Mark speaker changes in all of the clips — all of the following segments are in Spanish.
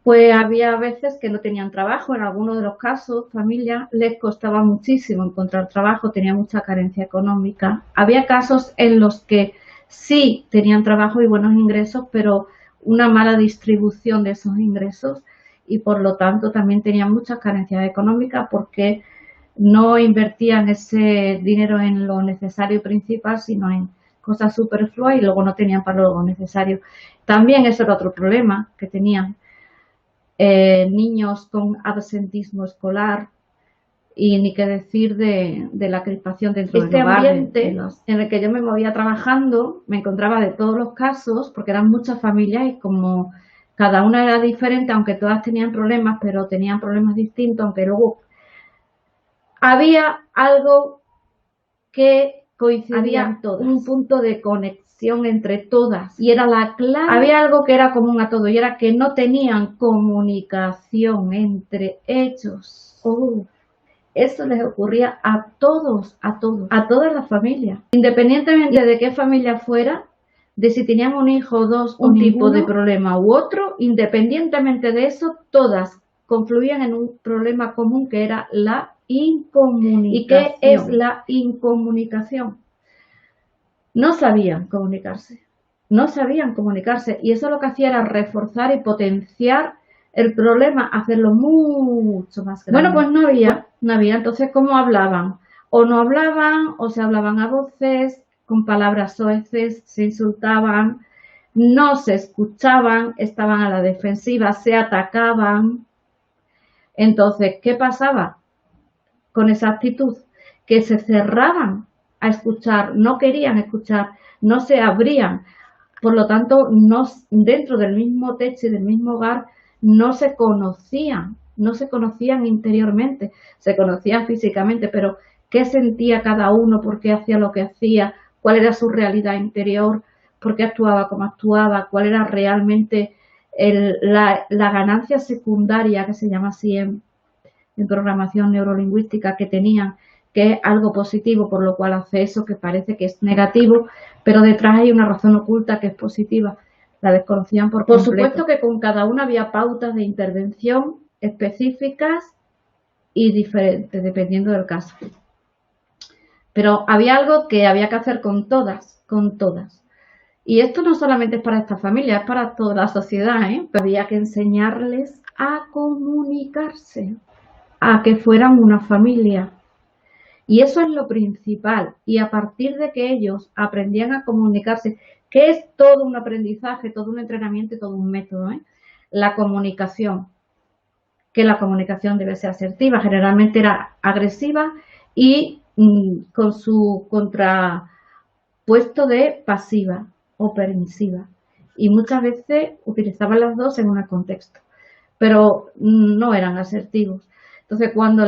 Speaker 1: Pues había veces que no tenían trabajo, en algunos de los casos, familias les costaba muchísimo encontrar trabajo, tenían mucha carencia económica. Había casos en los que sí tenían trabajo y buenos ingresos, pero una mala distribución de esos ingresos y por lo tanto también tenían muchas carencias económicas porque no invertían ese dinero en lo necesario y principal, sino en cosas superfluas y luego no tenían para lo necesario. También ese era otro problema que tenían niños con absentismo escolar y ni qué decir de la crispación dentro del hogar. Este ambiente en el que yo me movía trabajando, me encontraba de todos los casos, porque eran muchas familias y como cada una era diferente, aunque todas tenían problemas, pero tenían problemas distintos, aunque luego había algo que coincidía en todas, un punto de conexión entre todas y era la clave. Había algo que era común a todos y era que no tenían comunicación entre ellos. Eso les ocurría a todos, a todas las familias, independientemente de qué familia fuera, de si tenían un hijo o dos, un tipo de problema u otro, independientemente de eso, todas confluían en un problema común que era la incomunicación. ¿Y qué es la incomunicación? No sabían comunicarse, no sabían comunicarse y eso lo que hacía era reforzar y potenciar el problema, hacerlo mucho más grande. Bueno, pues no había, entonces ¿cómo hablaban? O no hablaban, o se hablaban a voces, con palabras soeces, se insultaban, no se escuchaban, estaban a la defensiva, se atacaban. Entonces, ¿qué pasaba con esa actitud? Que se cerraban a escuchar, no querían escuchar, no se abrían. Por lo tanto, no, dentro del mismo techo y del mismo hogar no se conocían, no se conocían interiormente, se conocían físicamente, pero qué sentía cada uno, por qué hacía lo que hacía, cuál era su realidad interior, por qué actuaba como actuaba, cuál era realmente la ganancia secundaria, que se llama así en programación neurolingüística, que tenían, que es algo positivo, por lo cual hace eso que parece que es negativo, pero detrás hay una razón oculta que es positiva. La desconocían por completo. Por supuesto que con cada una había pautas de intervención específicas y diferentes, dependiendo del caso. Pero había algo que había que hacer con todas, con todas. Y esto no solamente es para esta familia, es para toda la sociedad, ¿eh? Pero había que enseñarles a comunicarse, a que fueran una familia. Y eso es lo principal. Y a partir de que ellos aprendían a comunicarse, que es todo un aprendizaje, todo un entrenamiento y todo un método, ¿eh? La comunicación, que la comunicación debe ser asertiva, generalmente era agresiva y con su contrapuesto de pasiva o permisiva. Y muchas veces utilizaban las dos en un contexto, pero no eran asertivos. Entonces, cuando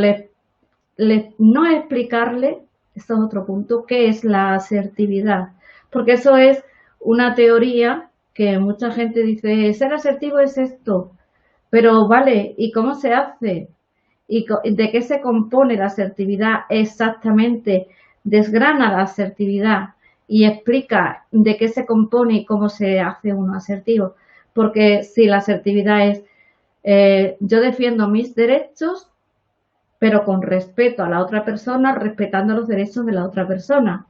Speaker 1: no explicarle, esto es otro punto, qué es la asertividad, porque eso es una teoría que mucha gente dice, ser asertivo es esto, pero vale, ¿y cómo se hace? ¿Y de qué se compone la asertividad exactamente? Desgrana la asertividad y explica de qué se compone y cómo se hace uno asertivo, porque si la asertividad es yo defiendo mis derechos, pero con respeto a la otra persona, respetando los derechos de la otra persona.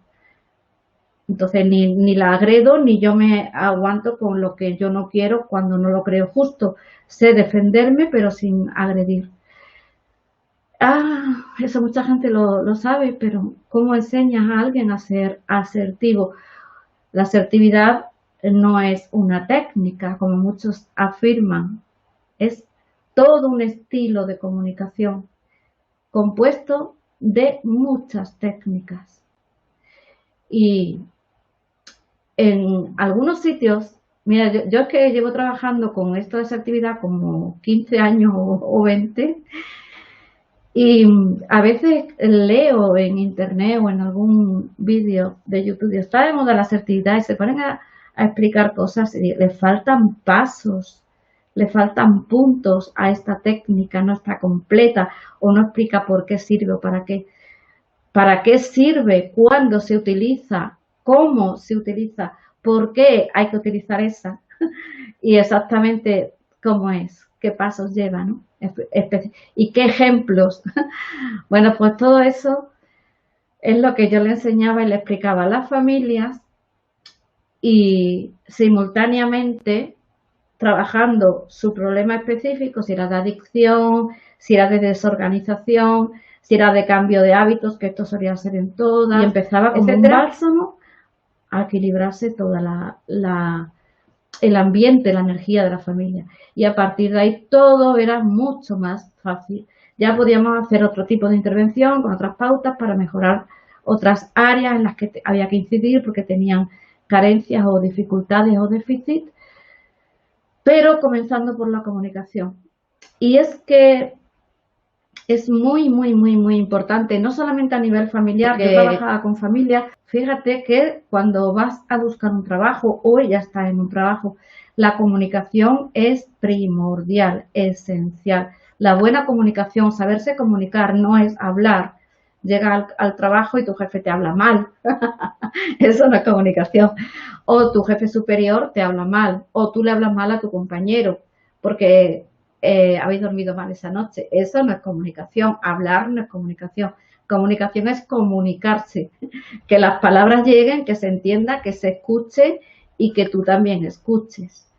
Speaker 1: Entonces ni la agredo, ni yo me aguanto con lo que yo no quiero cuando no lo creo justo. Sé defenderme, pero sin agredir. Eso mucha gente lo sabe, pero ¿cómo enseñas a alguien a ser asertivo? La asertividad no es una técnica, como muchos afirman. Es todo un estilo de comunicación compuesto de muchas técnicas. Y en algunos sitios, mira, yo es que llevo trabajando con esto de asertividad como 15 años o 20, y a veces leo en internet o en algún vídeo de YouTube, está de moda la asertividad y se ponen a explicar cosas y le faltan pasos, le faltan puntos a esta técnica, no está completa o no explica por qué sirve o para qué sirve, cuándo se utiliza, cómo se utiliza, por qué hay que utilizar esa y exactamente cómo es. qué pasos lleva, ¿no? Y qué ejemplos. Bueno, pues todo eso es lo que yo le enseñaba y le explicaba a las familias, y simultáneamente trabajando su problema específico, si era de adicción, si era de desorganización, si era de cambio de hábitos, que esto solía ser en todas, y empezaba como un bálsamo a equilibrarse toda el ambiente, la energía de la familia. Y a partir de ahí todo era mucho más fácil. Ya podíamos hacer otro tipo de intervención con otras pautas para mejorar otras áreas en las que había que incidir porque tenían carencias o dificultades o déficit, pero comenzando por la comunicación. Y es que es muy, muy, muy, muy importante, no solamente a nivel familiar, que yo trabajaba con familias. Fíjate que cuando vas a buscar un trabajo o ya estás en un trabajo, la comunicación es primordial, esencial. La buena comunicación, saberse comunicar, no es hablar. Llega al trabajo y tu jefe te habla mal. Eso no es comunicación. O tu jefe superior te habla mal, o tú le hablas mal a tu compañero, porque habéis dormido mal esa noche. Eso no es comunicación. Hablar no es comunicación. Comunicación es comunicarse, que las palabras lleguen, que se entienda, que se escuche y que tú también escuches.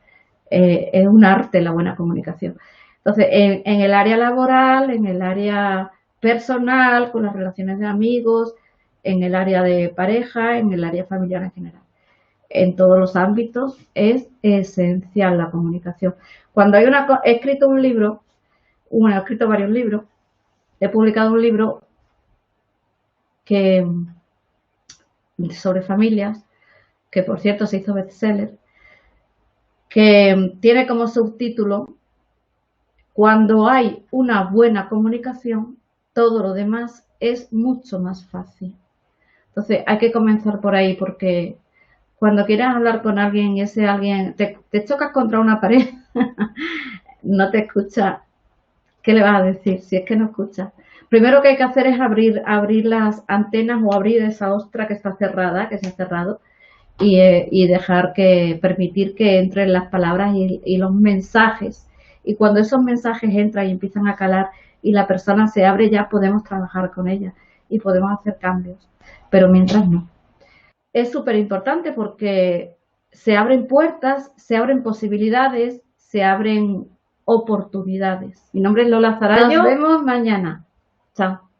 Speaker 1: Es un arte la buena comunicación. Entonces, en el área laboral, en el área personal, con las relaciones de amigos, en el área de pareja, en el área familiar en general. En todos los ámbitos es esencial la comunicación. Cuando he escrito un libro, he escrito varios libros, he publicado un libro sobre familias, que por cierto se hizo bestseller, que tiene como subtítulo: cuando hay una buena comunicación, todo lo demás es mucho más fácil. Entonces hay que comenzar por ahí, porque cuando quieras hablar con alguien y ese alguien te chocas contra una pared, no te escucha, ¿qué le vas a decir si es que no escucha? Primero que hay que hacer es abrir las antenas o abrir esa ostra que está cerrada, que se ha cerrado, y permitir que entren las palabras y los mensajes. Y cuando esos mensajes entran y empiezan a calar y la persona se abre, ya podemos trabajar con ella y podemos hacer cambios. Pero mientras no. Es súper importante porque se abren puertas, se abren posibilidades, se abren oportunidades. Mi nombre es Lola Zarayo. Nos vemos mañana. Chao.